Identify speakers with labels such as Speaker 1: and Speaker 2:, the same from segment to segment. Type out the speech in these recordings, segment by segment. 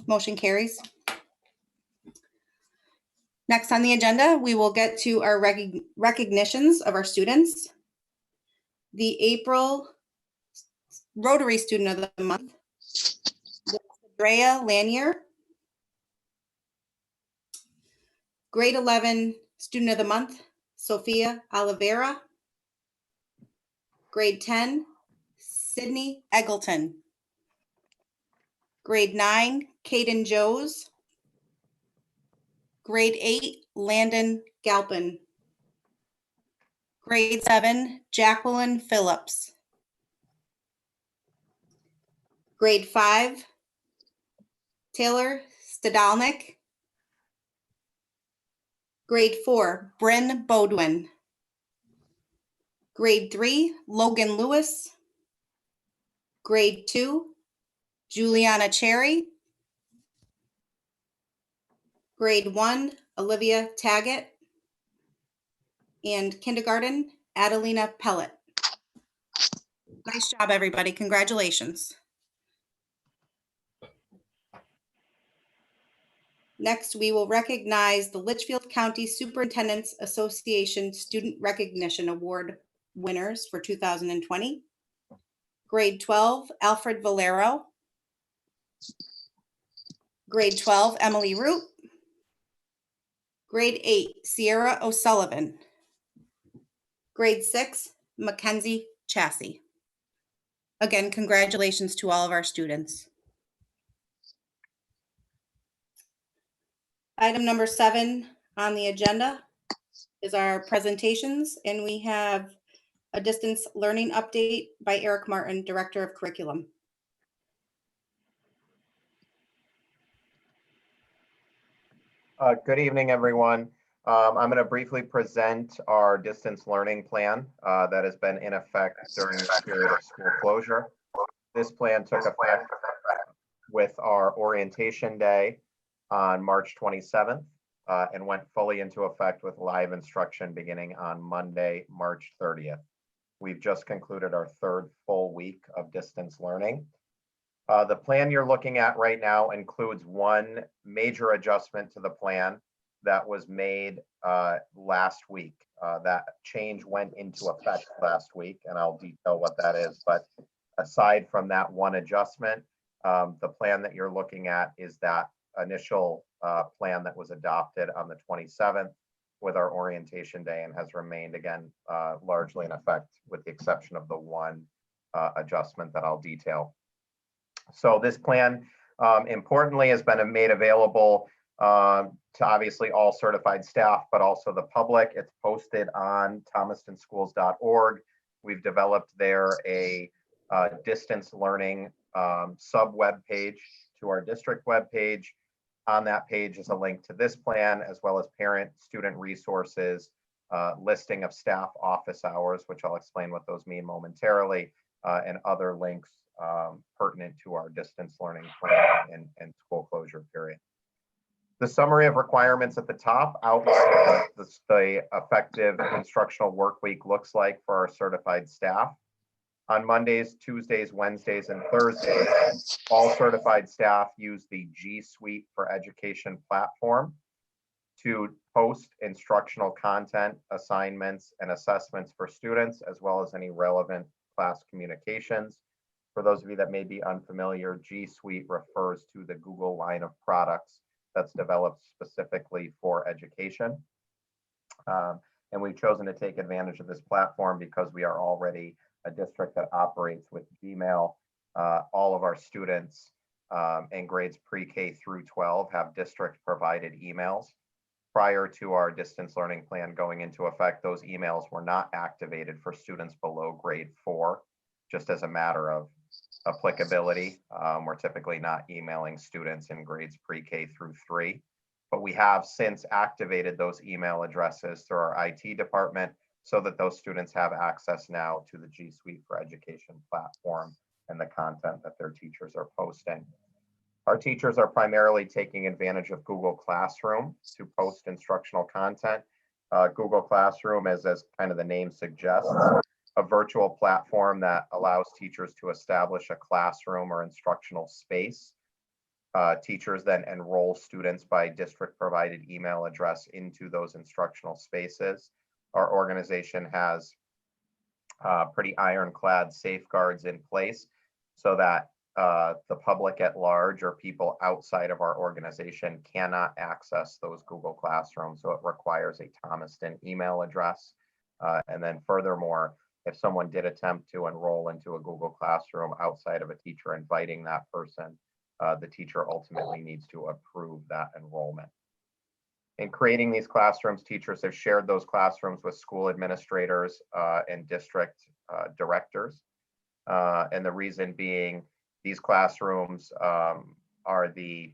Speaker 1: Motion carries. Next on the agenda, we will get to our recognitions of our students. The April Rotary Student of the Month, Drea Lanier. Grade 11 Student of the Month, Sophia Oliveira. Grade 10, Sydney Eggleton. Grade 9, Caden Joes. Grade 8, Landon Galpin. Grade 7, Jacqueline Phillips. Grade 5, Taylor Stadalnik. Grade 4, Bryn Bodwin. Grade 3, Logan Lewis. Grade 2, Juliana Cherry. Grade 1, Olivia Taggett. And kindergarten, Adelina Pellet. Nice job, everybody. Congratulations. Next, we will recognize the Litchfield County Superintendents Association Student Recognition Award winners for 2020. Grade 12, Alfred Valero. Grade 12, Emily Root. Grade 8, Sierra O'Sullivan. Grade 6, Mackenzie Chassie. Again, congratulations to all of our students. Item number 7 on the agenda is our presentations, and we have a distance learning update by Eric Martin, Director of Curriculum.
Speaker 2: Good evening, everyone. I'm going to briefly present our distance learning plan that has been in effect during this period of school closure. This plan took effect with our orientation day on March 27th and went fully into effect with live instruction beginning on Monday, March 30th. We've just concluded our third full week of distance learning. The plan you're looking at right now includes one major adjustment to the plan that was made last week. That change went into effect last week, and I'll detail what that is. But aside from that one adjustment, the plan that you're looking at is that initial plan that was adopted on the 27th with our orientation day and has remained again largely in effect with the exception of the one adjustment that I'll detail. So this plan importantly has been made available to obviously all certified staff, but also the public. It's posted on thomastonschools.org. We've developed there a distance learning sub web page to our district web page. On that page is a link to this plan, as well as parent student resources, listing of staff office hours, which I'll explain what those mean momentarily, and other links pertinent to our distance learning plan and school closure period. The summary of requirements at the top outlines the effective instructional work week looks like for our certified staff. On Mondays, Tuesdays, Wednesdays, and Thursdays, all certified staff use the G Suite for Education platform to post instructional content, assignments, and assessments for students, as well as any relevant class communications. For those of you that may be unfamiliar, G Suite refers to the Google line of products that's developed specifically for education. And we've chosen to take advantage of this platform because we are already a district that operates with Gmail. All of our students in grades pre-K through 12 have district provided emails. Prior to our distance learning plan going into effect, those emails were not activated for students below grade 4, just as a matter of applicability. We're typically not emailing students in grades pre-K through 3, but we have since activated those email addresses through our IT department so that those students have access now to the G Suite for Education platform and the content that their teachers are posting. Our teachers are primarily taking advantage of Google Classroom to post instructional content. Google Classroom is, as kind of the name suggests, a virtual platform that allows teachers to establish a classroom or instructional space Teachers then enroll students by district provided email address into those instructional spaces. Our organization has pretty ironclad safeguards in place so that the public at large or people outside of our organization cannot access those Google Classrooms. So it requires a Thomaston email address. And then furthermore, if someone did attempt to enroll into a Google Classroom outside of a teacher inviting that person, the teacher ultimately needs to approve that enrollment. In creating these classrooms, teachers have shared those classrooms with school administrators and district directors. And the reason being, these classrooms are the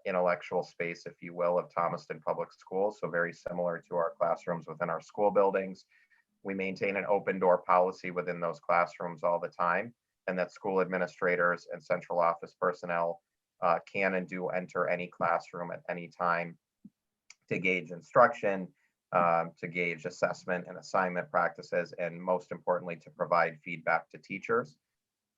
Speaker 2: intellectual space, if you will, of Thomaston Public Schools. So very similar to our classrooms within our school buildings. We maintain an open door policy within those classrooms all the time, and that school administrators and central office personnel can and do enter any classroom at any time to gauge instruction, to gauge assessment and assignment practices, and most importantly, to provide feedback to teachers.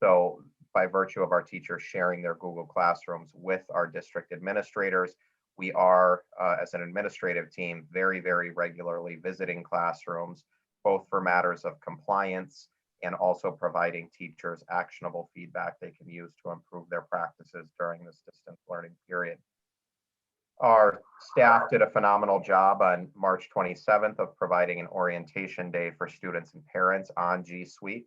Speaker 2: So by virtue of our teachers sharing their Google Classrooms with our district administrators, we are, as an administrative team, very, very regularly visiting classrooms, both for matters of compliance and also providing teachers actionable feedback they can use to improve their practices during this distance learning period. Our staff did a phenomenal job on March 27th of providing an orientation day for students and parents on G Suite.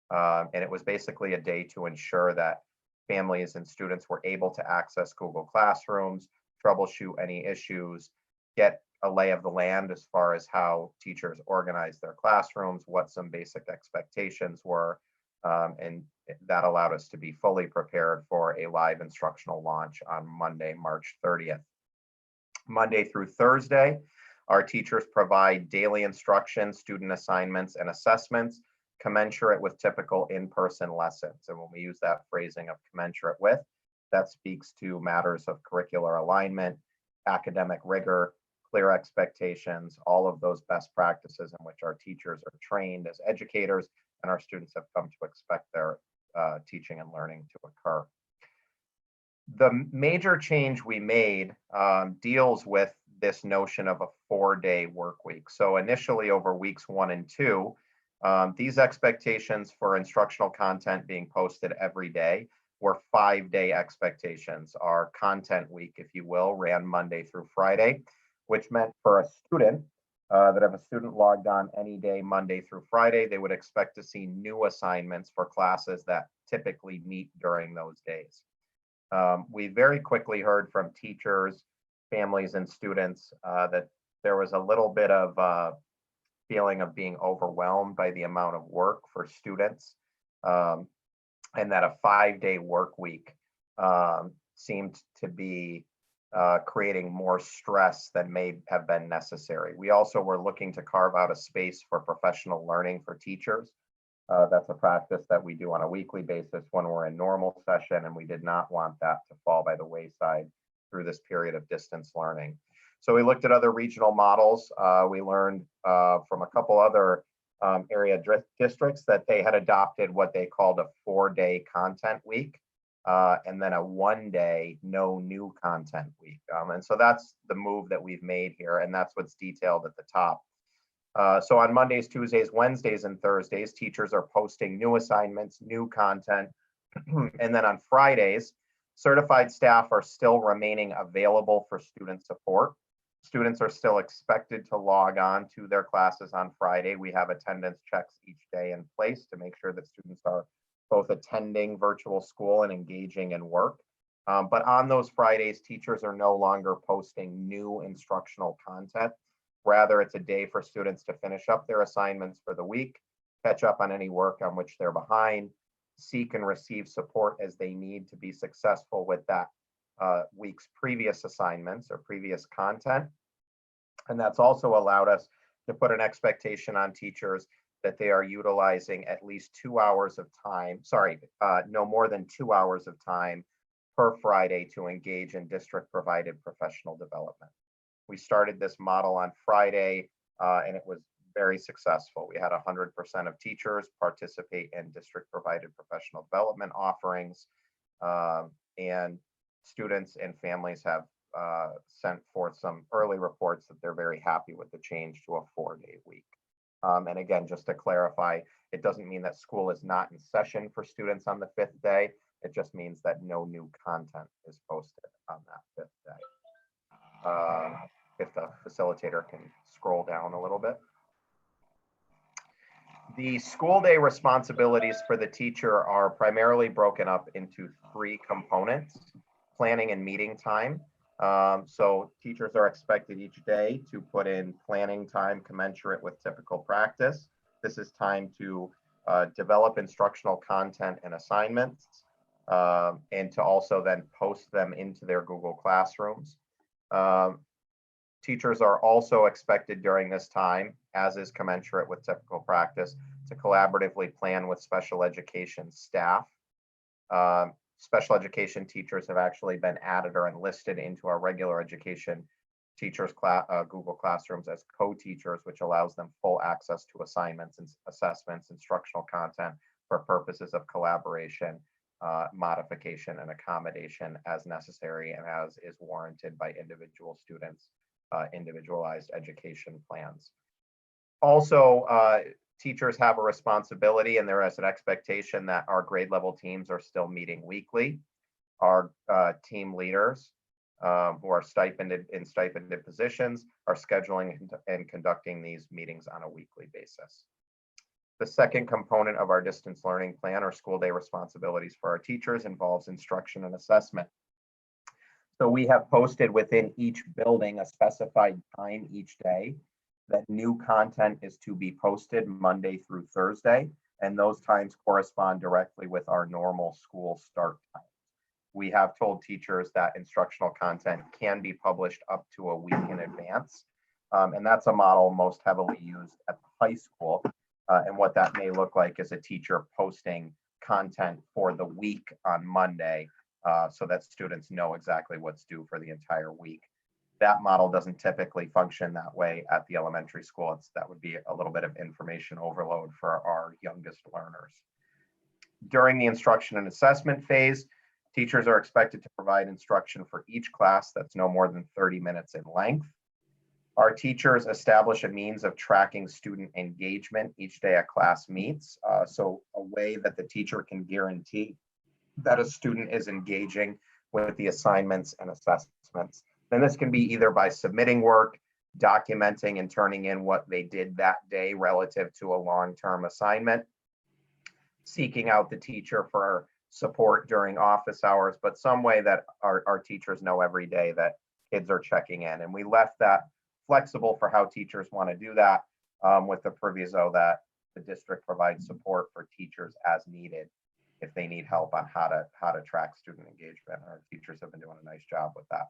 Speaker 2: And it was basically a day to ensure that families and students were able to access Google Classrooms, troubleshoot any issues, get a lay of the land as far as how teachers organize their classrooms, what some basic expectations were, and that allowed us to be fully prepared for a live instructional launch on Monday, March 30th. Monday through Thursday, our teachers provide daily instruction, student assignments, and assessments commensurate with typical in-person lessons. And when we use that phrasing of commensurate with, that speaks to matters of curricular alignment, academic rigor, clear expectations, all of those best practices in which our teachers are trained as educators and our students have come to expect their teaching and learning to occur. The major change we made deals with this notion of a 4-day work week. So initially over weeks 1 and 2, these expectations for instructional content being posted every day were 5-day expectations. Our content week, if you will, ran Monday through Friday, which meant for a student that if a student logged on any day, Monday through Friday, they would expect to see new assignments for classes that typically meet during those days. We very quickly heard from teachers, families, and students that there was a little bit of feeling of being overwhelmed by the amount of work for students, and that a 5-day work week seemed to be creating more stress than may have been necessary. We also were looking to carve out a space for professional learning for teachers. That's a practice that we do on a weekly basis when we're in normal session, and we did not want that to fall by the wayside through this period of distance learning. So we looked at other regional models. We learned from a couple other area districts that they had adopted what they called a 4-day content week, and then a 1-day no new content week. And so that's the move that we've made here, and that's what's detailed at the top. So on Mondays, Tuesdays, Wednesdays, and Thursdays, teachers are posting new assignments, new content. And then on Fridays, certified staff are still remaining available for student support. Students are still expected to log on to their classes on Friday. We have attendance checks each day in place to make sure that students are both attending virtual school and engaging in work. But on those Fridays, teachers are no longer posting new instructional content. Rather, it's a day for students to finish up their assignments for the week, catch up on any work on which they're behind, seek and receive support as they need to be successful with that week's previous assignments or previous content. And that's also allowed us to put an expectation on teachers that they are utilizing at least 2 hours of time, no more than 2 hours of time per Friday to engage in district provided professional development. We started this model on Friday and it was very successful. We had 100% of teachers participate in district provided professional development offerings. And students and families have sent forth some early reports that they're very happy with the change to a 4-day week. And again, just to clarify, it doesn't mean that school is not in session for students on the 5th day. It just means that no new content is posted on that 5th day. If the facilitator can scroll down a little bit. The school day responsibilities for the teacher are primarily broken up into 3 components: planning and meeting time. So teachers are expected each day to put in planning time commensurate with typical practice. This is time to develop instructional content and assignments, and to also then post them into their Google Classrooms. Teachers are also expected during this time, as is commensurate with typical practice, to collaboratively plan with special education staff. Special education teachers have actually been added or enlisted into our regular education teachers Google Classrooms as co-teachers, which allows them full access to assignments and assessments, instructional content for purposes of collaboration, modification, and accommodation as necessary and as is warranted by individual students' individualized education plans. Also, teachers have a responsibility, and there is an expectation that our grade level teams are still meeting weekly. Our team leaders, who are stipended positions, are scheduling and conducting these meetings on a weekly basis. The second component of our distance learning plan, or school day responsibilities for our teachers, involves instruction and assessment. So we have posted within each building a specified time each day that new content is to be posted Monday through Thursday, and those times correspond directly with our normal school start time. We have told teachers that instructional content can be published up to a week in advance, and that's a model most heavily used at the high school. And what that may look like is a teacher posting content for the week on Monday, so that students know exactly what's due for the entire week. That model doesn't typically function that way at the elementary school. That would be a little bit of information overload for our youngest learners. During the instruction and assessment phase, teachers are expected to provide instruction for each class that's no more than 30 minutes in length. Our teachers establish a means of tracking student engagement each day a class meets, so a way that the teacher can guarantee that a student is engaging with the assignments and assessments. And this can be either by submitting work, documenting and turning in what they did that day relative to a long-term assignment, seeking out the teacher for support during office hours, but some way that our teachers know every day that kids are checking in. And we left that flexible for how teachers want to do that, with the proviso that the district provides support for teachers as needed if they need help on how to track student engagement. Our teachers have been doing a nice job with that.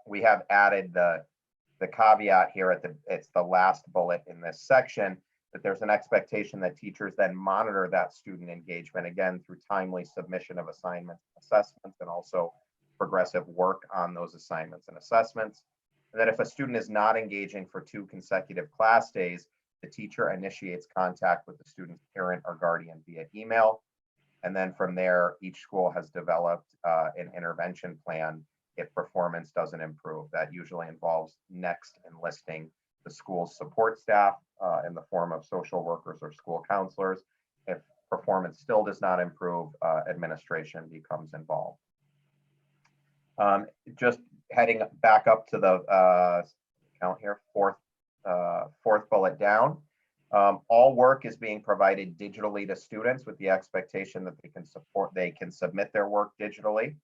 Speaker 2: We have added the caveat here it's the last bullet in this section, that there's an expectation that teachers then monitor that student engagement, again, through timely submission of assignments, assessments, and also progressive work on those assignments and assessments. And that if a student is not engaging for 2 consecutive class days, the teacher initiates contact with the student's parent or guardian via email. And then from there, each school has developed an intervention plan if performance doesn't improve. That usually involves next enlisting the school's support staff in the form of social workers or school counselors. If performance still does not improve, administration becomes involved. Just heading back up to the count here, fourth bullet down. All work is being provided digitally to students with the expectation that they can submit their work digitally.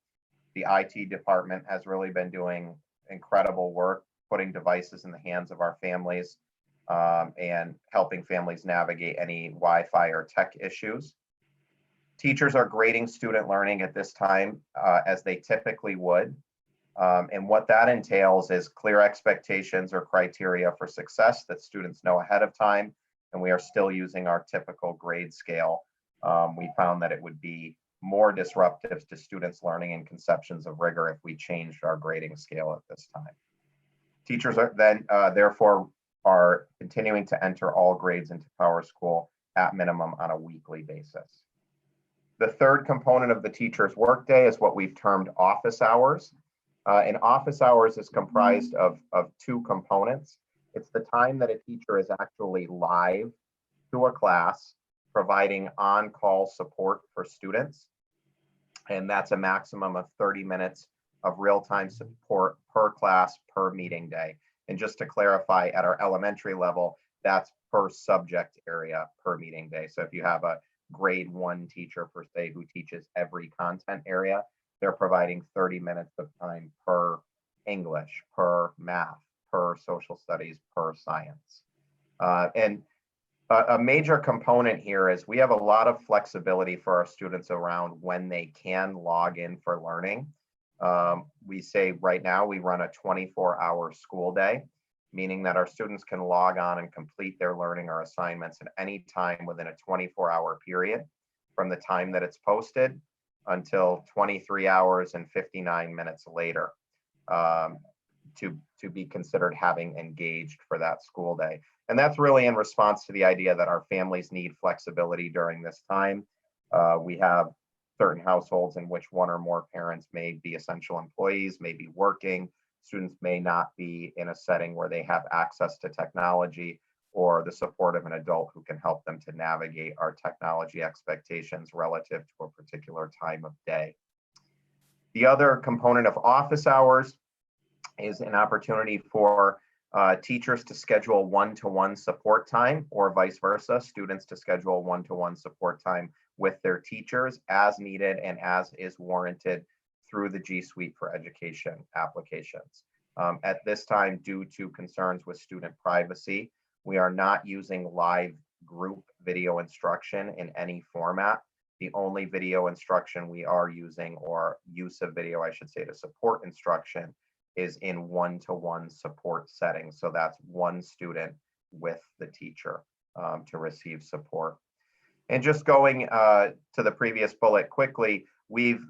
Speaker 2: The IT department has really been doing incredible work, putting devices in the hands of our families, and helping families navigate any Wi-Fi or tech issues. Teachers are grading student learning at this time as they typically would. And what that entails is clear expectations or criteria for success that students know ahead of time. And we are still using our typical grade scale. We found that it would be more disruptive to students' learning and conceptions of rigor if we changed our grading scale at this time. Teachers are then therefore are continuing to enter all grades into PowerSchool at minimum on a weekly basis. The third component of the teacher's workday is what we've termed office hours. And office hours is comprised of two components. It's the time that a teacher is actually live to a class, providing on-call support for students. And that's a maximum of 30 minutes of real-time support per class per meeting day. And just to clarify, at our elementary level, that's per subject area per meeting day. So if you have a grade 1 teacher per se who teaches every content area, they're providing 30 minutes of time per English, per math, per social studies, per science. And a major component here is we have a lot of flexibility for our students around when they can log in for learning. We say right now we run a 24-hour school day, meaning that our students can log on and complete their learning or assignments at any time within a 24-hour period from the time that it's posted until 23 hours and 59 minutes later to be considered having engaged for that school day. And that's really in response to the idea that our families need flexibility during this time. We have certain households in which one or more parents may be essential employees, may be working. Students may not be in a setting where they have access to technology or the support of an adult who can help them to navigate our technology expectations relative to a particular time of day. The other component of office hours is an opportunity for teachers to schedule one-to-one support time, or vice versa, students to schedule one-to-one support time with their teachers as needed and as is warranted through the G Suite for Education applications. At this time, due to concerns with student privacy, we are not using live group video instruction in any format. The only video instruction we are using, or use of video, I should say, to support instruction, is in one-to-one support settings. So that's one student with the teacher to receive support. And just going to the previous bullet quickly, we've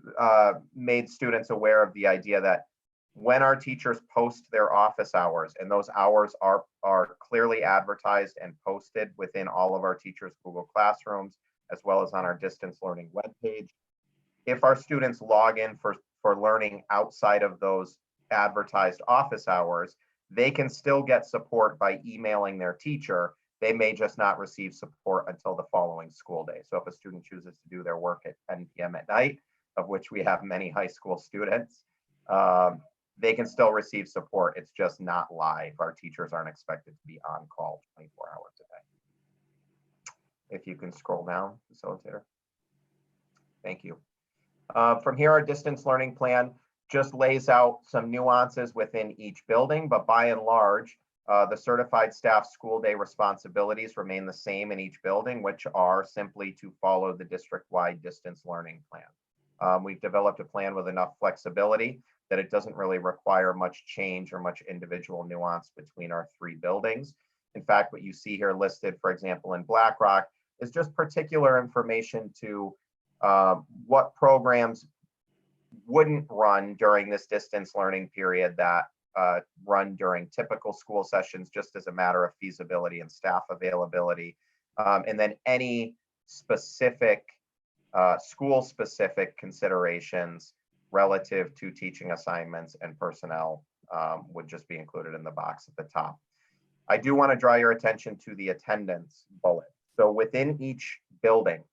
Speaker 2: made students aware of the idea that when our teachers post their office hours, and those hours are clearly advertised and posted within all of our teachers' Google Classrooms, as well as on our distance learning webpage. If our students log in for learning outside of those advertised office hours, they can still get support by emailing their teacher. They may just not receive support until the following school day. So if a student chooses to do their work at 10 p.m. at night, of which we have many high school students, they can still receive support. It's just not live. Our teachers aren't expected to be on call 24 hours a day. If you can scroll down, facilitator. Thank you. From here, our distance learning plan just lays out some nuances within each building, but by and large, the certified staff school day responsibilities remain the same in each building, which are simply to follow the district-wide distance learning plan. We've developed a plan with enough flexibility that it doesn't really require much change or much individual nuance between our three buildings. In fact, what you see here listed, for example, in Black Rock, is just particular information to what programs wouldn't run during this distance learning period that run during typical school sessions, just as a matter of feasibility and staff availability. And then any specific school-specific considerations relative to teaching assignments and personnel would just be included in the box at the top. I do want to draw your attention to the attendance bullet. So within each building,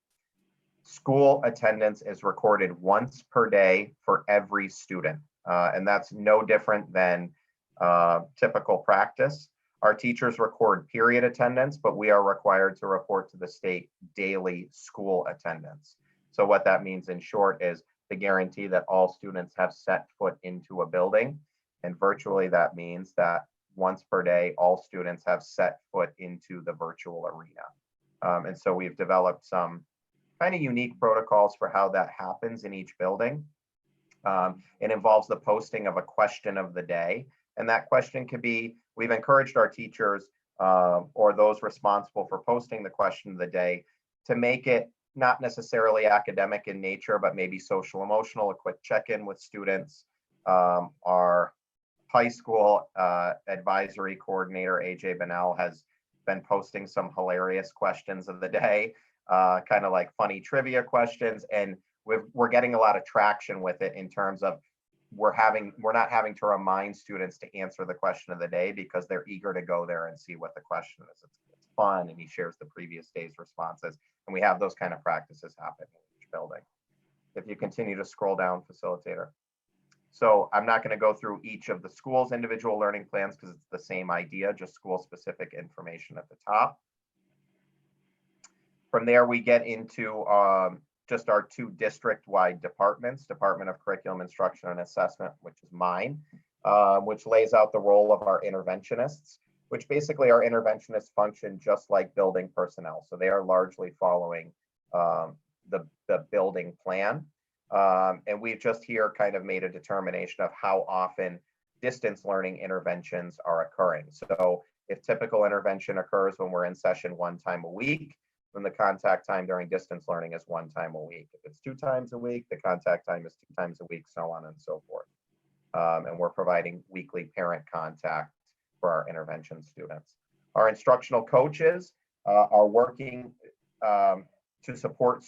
Speaker 2: school attendance is recorded once per day for every student. And that's no different than typical practice. Our teachers record period attendance, but we are required to report to the state daily school attendance. So what that means in short is the guarantee that all students have set foot into a building. And virtually that means that once per day, all students have set foot into the virtual arena. And so we've developed some kind of unique protocols for how that happens in each building. It involves the posting of a question of the day. And that question could be, we've encouraged our teachers or those responsible for posting the question of the day to make it not necessarily academic in nature, but maybe social emotional, a quick check-in with students. Our high school advisory coordinator, AJ Bennell, has been posting some hilarious questions of the day kind of like funny trivia questions, and we're getting a lot of traction with it in terms of we're not having to remind students to answer the question of the day because they're eager to go there and see what the question is. It's fun, and he shares the previous day's responses, and we have those kind of practices happen in each building. If you continue to scroll down, facilitator. So I'm not going to go through each of the school's individual learning plans because it's the same idea, just school-specific information at the top. From there, we get into just our two district-wide departments, Department of Curriculum Instruction and Assessment, which is mine, which lays out the role of our interventionists, which basically our interventionists function just like building personnel. So they are largely following the building plan. And we've just here kind of made a determination of how often distance learning interventions are occurring. So if typical intervention occurs when we're in session 1 time a week, then the contact time during distance learning is 1 time a week. If it's 2 times a week, the contact time is 2 times a week, so on and so forth. And we're providing weekly parent contact for our intervention students. Our instructional coaches are working to support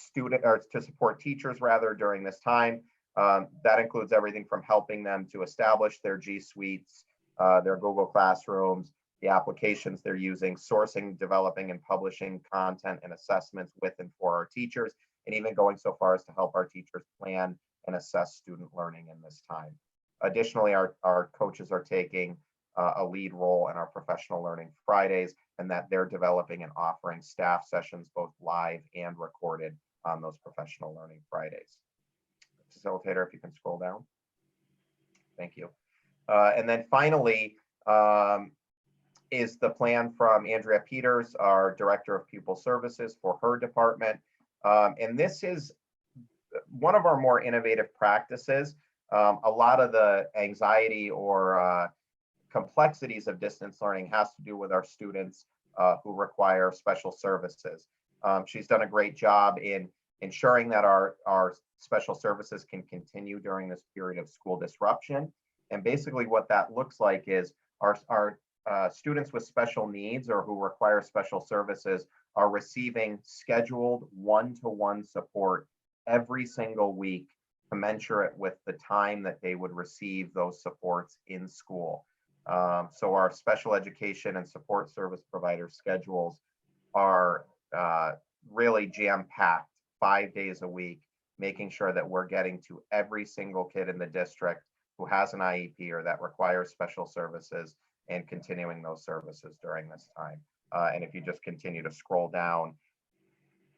Speaker 2: teachers rather during this time. That includes everything from helping them to establish their G Suites, their Google Classrooms, the applications they're using, sourcing, developing, and publishing content and assessments with and for our teachers, and even going so far as to help our teachers plan and assess student learning in this time. Additionally, our coaches are taking a lead role in our professional learning Fridays, and that they're developing and offering staff sessions, both live and recorded, on those professional learning Fridays. Facilitator, if you can scroll down. Thank you. And then finally, is the plan from Andrea Peters, our Director of Pupil Services, for her department. And this is one of our more innovative practices. A lot of the anxiety or complexities of distance learning has to do with our students who require special services. She's done a great job in ensuring that our special services can continue during this period of school disruption. And basically what that looks like is our students with special needs or who require special services are receiving scheduled one-to-one support every single week, commensurate with the time that they would receive those supports in school. So our special education and support service provider schedules are really jam-packed 5 days a week, making sure that we're getting to every single kid in the district who has an IEP or that requires special services and continuing those services during this time. And if you just continue to scroll down,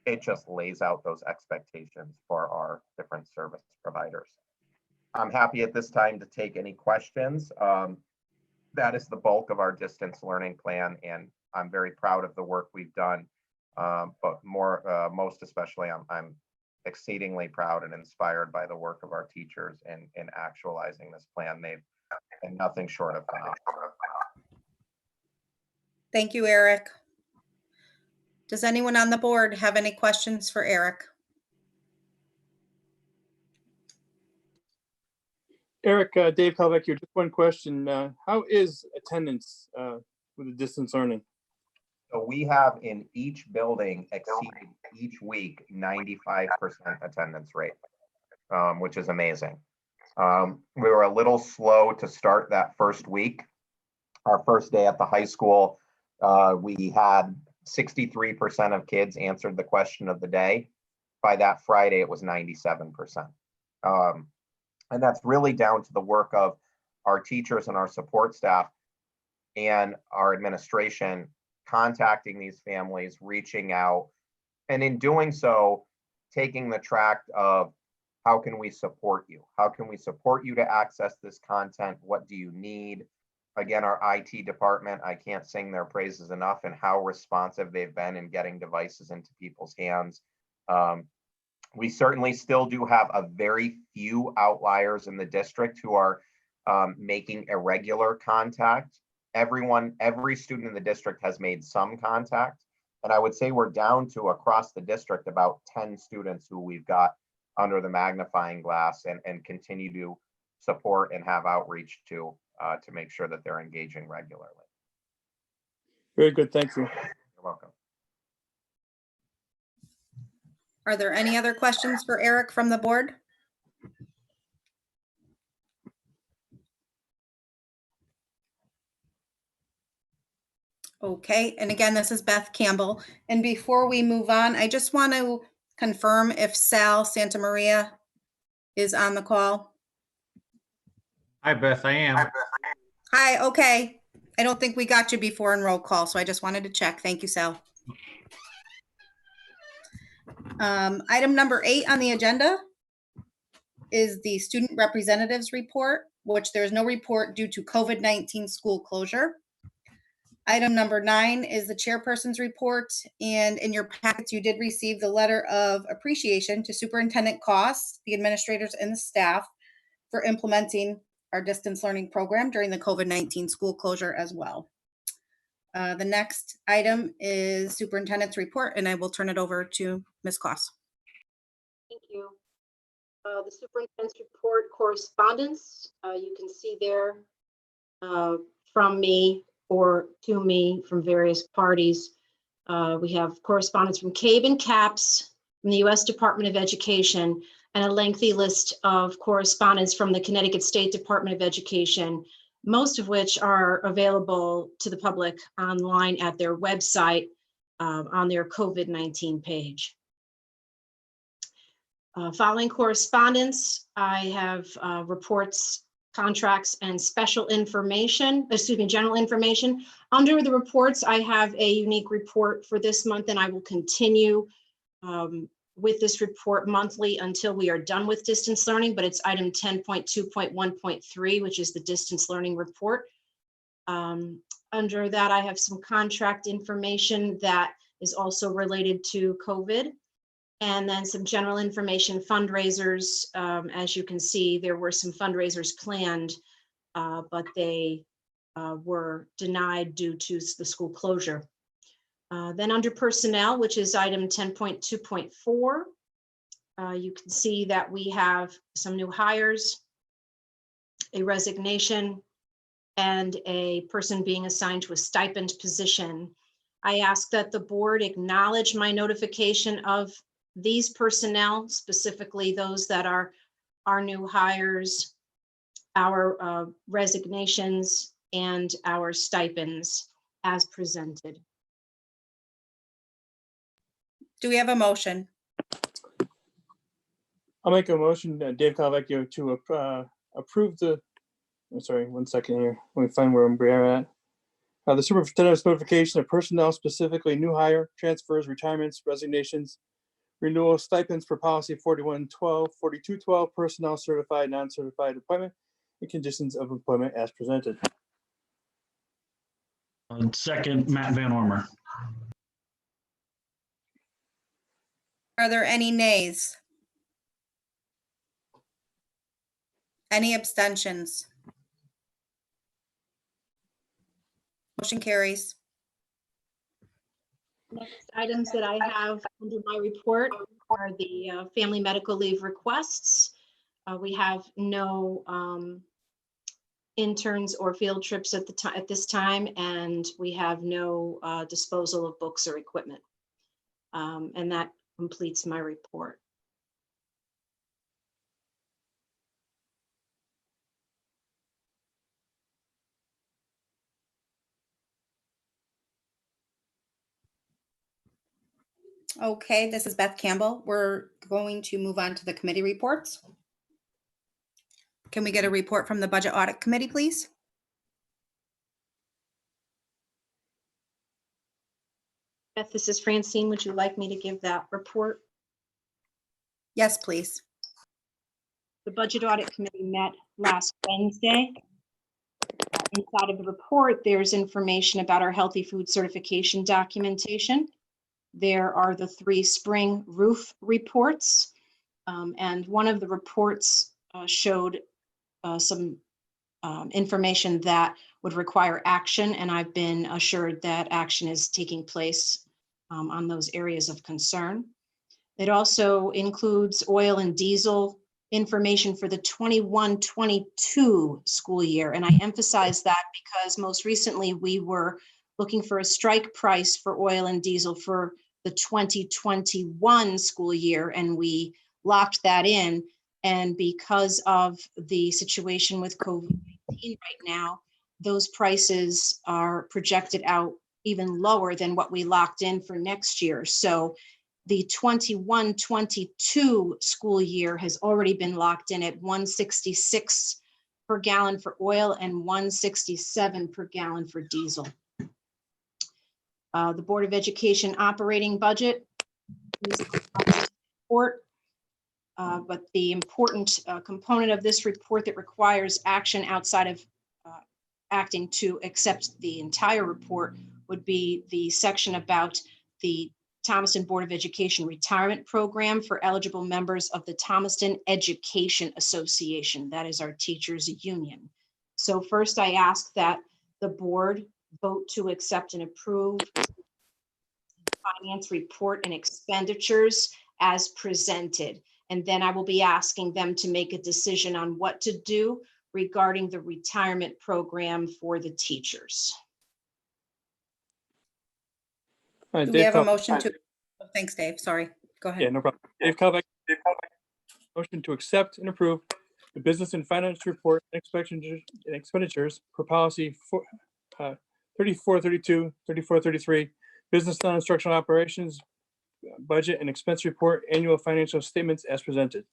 Speaker 2: it just lays out those expectations for our different service providers. I'm happy at this time to take any questions. That is the bulk of our distance learning plan, and I'm very proud of the work we've done. But most especially, I'm exceedingly proud and inspired by the work of our teachers in actualizing this plan. They've been nothing short of phenomenal.
Speaker 1: Thank you, Eric. Does anyone on the board have any questions for Eric?
Speaker 3: Eric, Dave Helvec here. Just one question. How is attendance with the distance learning?
Speaker 2: So we have in each building exceeded each week 95% attendance rate, which is amazing. We were a little slow to start that first week. Our first day at the high school, we had 63% of kids answered the question of the day. By that Friday, it was 97%. And that's really down to the work of our teachers and our support staff and our administration contacting these families, reaching out, and in doing so, taking the track of how can we support you? How can we support you to access this content? What do you need? Again, our IT department, I can't sing their praises enough and how responsive they've been in getting devices into people's hands. We certainly still do have a very few outliers in the district who are making irregular contact. Every student in the district has made some contact. And I would say we're down to across the district about 10 students who we've got under the magnifying glass and continue to support and have outreach to make sure that they're engaging regularly.
Speaker 3: Very good, thank you.
Speaker 2: You're welcome.
Speaker 1: Are there any other questions for Eric from the board? Okay, and again, this is Beth Campbell. And before we move on, I just want to confirm if Sal Santa Maria is on the call.
Speaker 4: Hi, Beth, I am.
Speaker 1: Hi, okay. I don't think we got you before in roll call, so I just wanted to check. Thank you, Sal. Item number 8 on the agenda is the student representatives report, which there is no report due to COVID-19 school closure. Item number 9 is the chairperson's report, and in your packets, you did receive the letter of appreciation to Superintendent Costs, the administrators, and the staff for implementing our distance learning program during the COVID-19 school closure as well. The next item is Superintendent's report, and I will turn it over to Ms. Costs.
Speaker 5: Thank you. The superintendent's report correspondence, you can see there from me or to me from various parties. We have correspondence from CABE and CAPS, from the U.S. Department of Education, and a lengthy list of correspondence from the Connecticut State Department of Education, most of which are available to the public online at their website on their COVID-19 page. Following correspondence, I have reports, contracts, and special information, general information. Under the reports, I have a unique report for this month, and I will continue with this report monthly until we are done with distance learning, but it's item 10.2.1.3, which is the distance learning report. Under that, I have some contract information that is also related to COVID. And then some general information fundraisers. As you can see, there were some fundraisers planned, but they were denied due to the school closure. Then under personnel, which is item 10.2.4, you can see that we have some new hires, a resignation, and a person being assigned to a stipend position. I ask that the board acknowledge my notification of these personnel, specifically those that are our new hires, our resignations, and our stipends as presented.
Speaker 1: Do we have a motion?
Speaker 3: I'll make a motion, Dave Calvecchio, to approve the, I'm sorry, 1 second here. Let me find where we're at. The superintendent's notification of personnel, specifically new hire, transfers, retirements, resignations, renewal stipends for policy 4112, 4212, personnel certified, non-certified appointment, and conditions of employment as presented.
Speaker 4: Second, Matt Van Ormer.
Speaker 1: Are there any nays? Any abstentions? Motion carries.
Speaker 5: Next items that I have under my report are the family medical leave requests. We have no interns or field trips at this time, and we have no disposal of books or equipment. And that completes my report.
Speaker 1: Okay, this is Beth Campbell. We're going to move on to the committee reports. Can we get a report from the Budget Audit Committee, please?
Speaker 5: Beth, this is Francine. Would you like me to give that report?
Speaker 1: Yes, please.
Speaker 5: The Budget Audit Committee met last Wednesday. Inside of the report, there's information about our healthy food certification documentation. There are the 3 spring roof reports, and one of the reports showed some information that would require action, and I've been assured that action is taking place on those areas of concern. It also includes oil and diesel information for the 21-22 school year, and I emphasize that because most recently we were looking for a strike price for oil and diesel for the 2021 school year, and we locked that in. And because of the situation with COVID-19 right now, those prices are projected out even lower than what we locked in for next year. So the 21-22 school year has already been locked in at $1.66 per gallon for oil and $1.67 per gallon for diesel. The Board of Education operating budget is report, but the important component of this report that requires action outside of acting to accept the entire report would be the section about the Thomaston Board of Education retirement program for eligible members of the Thomaston Education Association. That is our teachers union. So first I ask that the board vote to accept and approve finance report and expenditures as presented. And then I will be asking them to make a decision on what to do regarding the retirement program for the teachers.
Speaker 3: All right,
Speaker 1: Do we
Speaker 3: Dave
Speaker 1: have a
Speaker 3: Cal-
Speaker 1: motion to, oh, thanks, Dave, sorry, go
Speaker 3: Yeah,
Speaker 1: ahead.
Speaker 3: no problem. Dave Calbeck, motion to accept and approve the business and finance report and expenditures per policy 3432, 3433, business non-instructional operations, budget and expense report, annual financial statements as presented.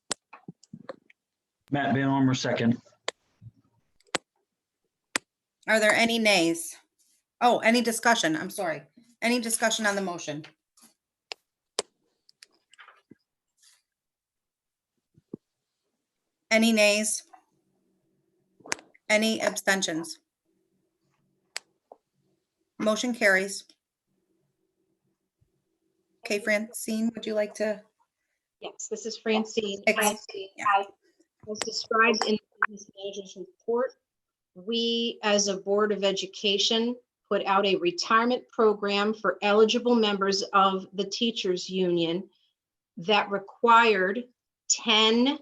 Speaker 4: Matt Van Ormer, second.
Speaker 1: Are there any nays? Oh, any discussion? I'm sorry. Any discussion on the motion? Any nays? Any abstentions? Motion carries. Okay, Francine, would you like to?
Speaker 5: Yes, this is Francine.
Speaker 1: Yeah.
Speaker 5: As described in the business manager's report, we as a Board of Education put out a retirement program for eligible members of the teachers union that required 10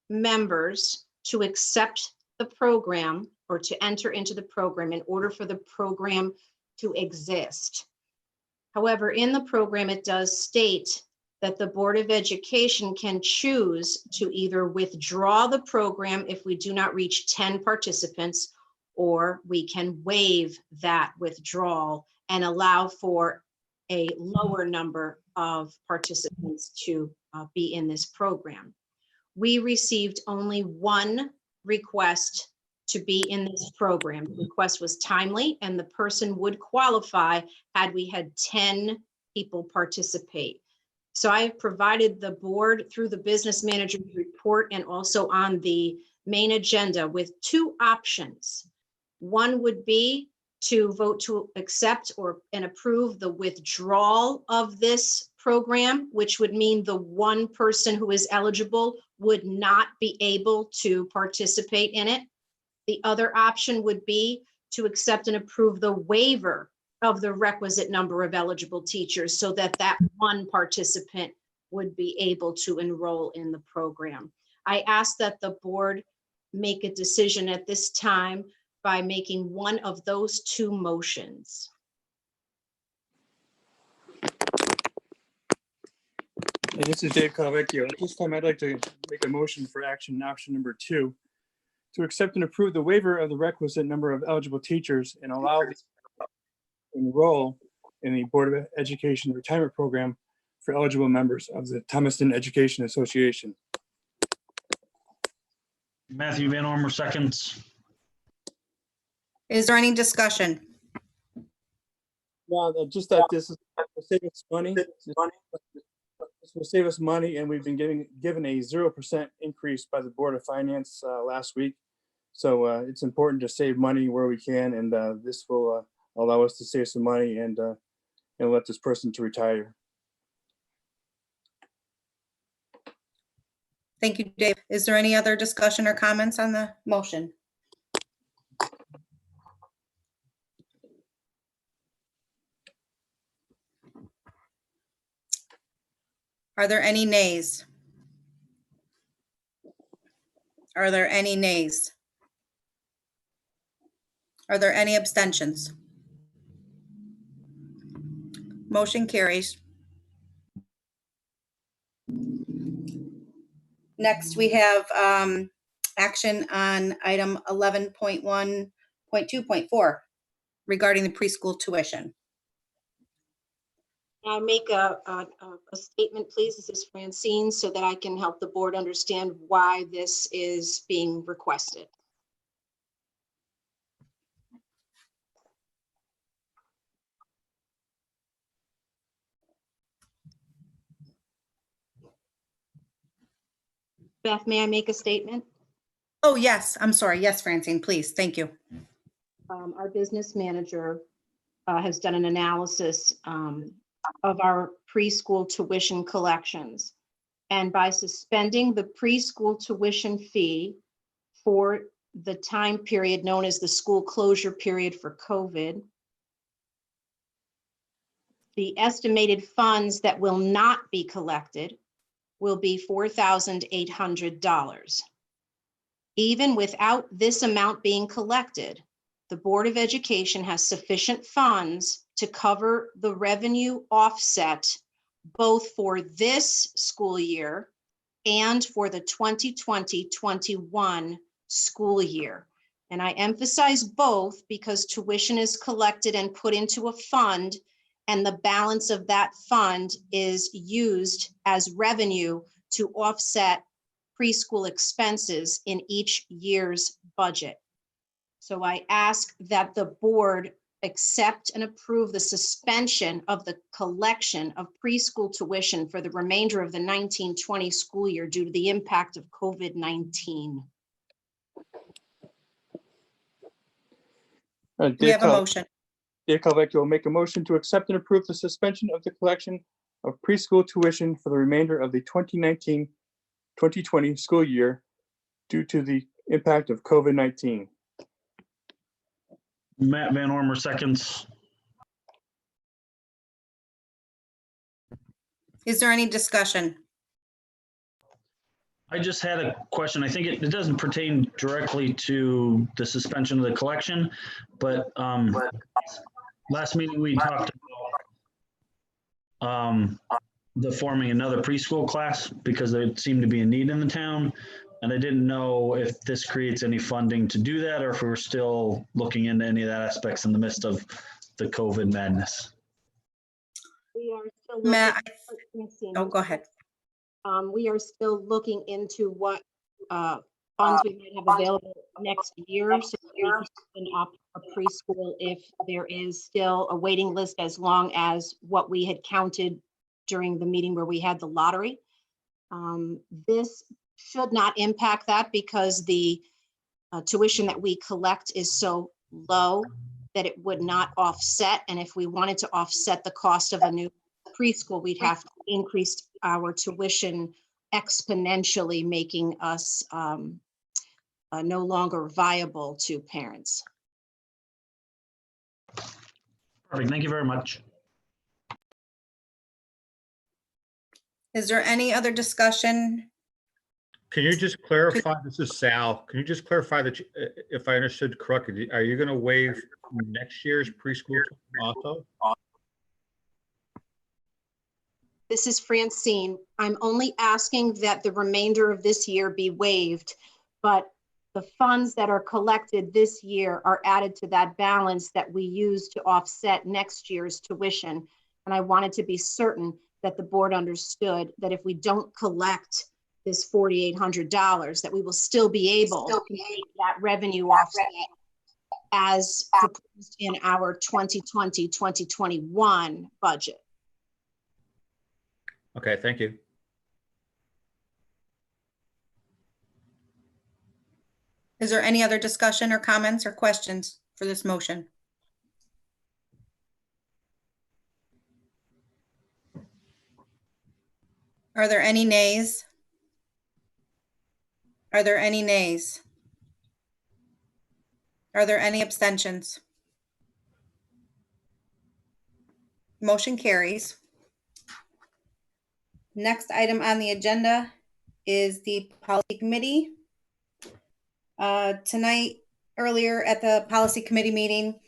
Speaker 5: members to accept the program or to enter into the program in order for the program to exist. However, in the program, it does state that the Board of Education can choose to either withdraw the program if we do not reach 10 participants, or we can waive that withdrawal and allow for a lower number of participants to be in this program. We received only one request to be in this program. The request was timely and the person would qualify had we had 10 people participate. So I have provided the board through the business manager's report and also on the main agenda with two options. One would be to vote to accept and approve the withdrawal of this program, which would mean the one person who is eligible would not be able to participate in it. The other option would be to accept and approve the waiver of the requisite number of eligible teachers so that that one participant would be able to enroll in the program. I ask that the board make a decision at this time by making one of those two motions.
Speaker 3: And this is Dave Calvecchio. At this time, I'd like to make a motion for action option number 2 to accept and approve the waiver of the requisite number of eligible teachers and allow them to enroll in the Board of Education retirement program for eligible members of the Thomaston Education Association.
Speaker 4: Matthew Van Ormer, seconds.
Speaker 1: Is there any discussion?
Speaker 3: No, just that this is will save us money. This will save us money, and we've been given a 0% increase by the Board of Finance last week. So it's important to save money where we can, and this will allow us to save some money and let this person to retire.
Speaker 1: Thank you, Dave. Is there any other discussion or comments on the motion? Are there any nays? Are there any nays? Are there any abstentions? Motion carries. Next, we have action on item 11.1.2.4 regarding the preschool tuition.
Speaker 5: I make a statement, please. This is Francine, so that I can help the board understand why this is being requested. Beth, may I make a statement?
Speaker 1: Oh, yes, I'm sorry. Yes, Francine, please. Thank you.
Speaker 5: Our business manager has done an analysis of our preschool tuition collections. And by suspending the preschool tuition fee for the time period known as the school closure period for COVID, the estimated funds that will not be collected will be $4,800. Even without this amount being collected, the Board of Education has sufficient funds to cover the revenue offset both for this school year and for the 2020-21 school year. And I emphasize both because tuition is collected and put into a fund, and the balance of that fund is used as revenue to offset preschool expenses in each year's budget. So I ask that the board accept and approve the suspension of the collection of preschool tuition for the remainder of the 1920 school year due to the impact of COVID-19.
Speaker 1: We have a motion.
Speaker 3: Dave Calvecchio will make a motion to accept and approve the suspension of the collection of preschool tuition for the remainder of the 2019-2020 school year due to the impact of COVID-19.
Speaker 4: Matt Van Ormer seconds.
Speaker 1: Is there any discussion?
Speaker 4: I just had a question. I think it doesn't pertain directly to the suspension of the collection, but last meeting we talked about the forming another preschool class because there seemed to be a need in the town. And I didn't know if this creates any funding to do that or if we're still looking into any of that aspects in the midst of the COVID madness.
Speaker 5: We are still
Speaker 1: Matt,
Speaker 5: looking,
Speaker 1: oh, go ahead.
Speaker 5: we are still looking into what funds we might have available next year. So we can open up a preschool if there is still a waiting list as long as what we had counted during the meeting where we had the lottery. This should not impact that because the tuition that we collect is so low that it would not offset. And if we wanted to offset the cost of a new preschool, we'd have to increase our tuition exponentially, making us no longer viable to parents.
Speaker 4: Perfect. Thank you very much.
Speaker 1: Is there any other discussion?
Speaker 6: Can you just clarify, this is Sal, can you just clarify that if I understood correctly, are you going to waive next year's preschool also?
Speaker 5: This is Francine. I'm only asking that the remainder of this year be waived, but the funds that are collected this year are added to that balance that we use to offset next year's tuition. And I wanted to be certain that the board understood that if we don't collect this $4,800, that we will still be able to make that revenue offset as proposed in our 2020-2021 budget.
Speaker 6: Okay, thank you.
Speaker 1: Is there any other discussion or comments or questions for this motion? Are there any nays? Are there any nays? Are there any abstentions? Motion carries. Next item on the agenda is the policy committee. Tonight, earlier at the policy committee meeting,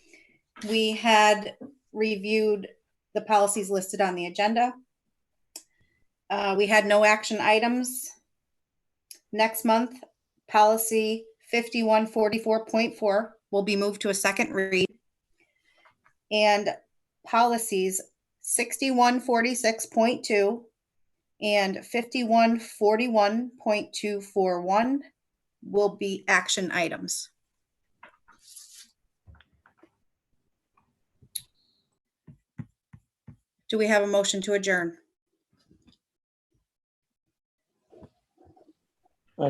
Speaker 1: we had reviewed the policies listed on the agenda. We had no action items. Next month, policy 5144.4 will be moved to a second read. And policies 6146.2 and 5141.241 will be action items. Do we have a motion to adjourn?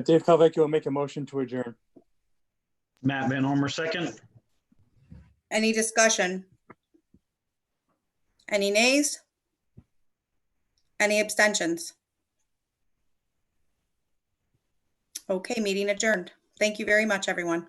Speaker 3: Dave Calvecchio will make a motion to adjourn.
Speaker 4: Matt Van Homer, second.
Speaker 1: Any discussion? Any nays? Any abstentions? Okay, meeting adjourned. Thank you very much, everyone.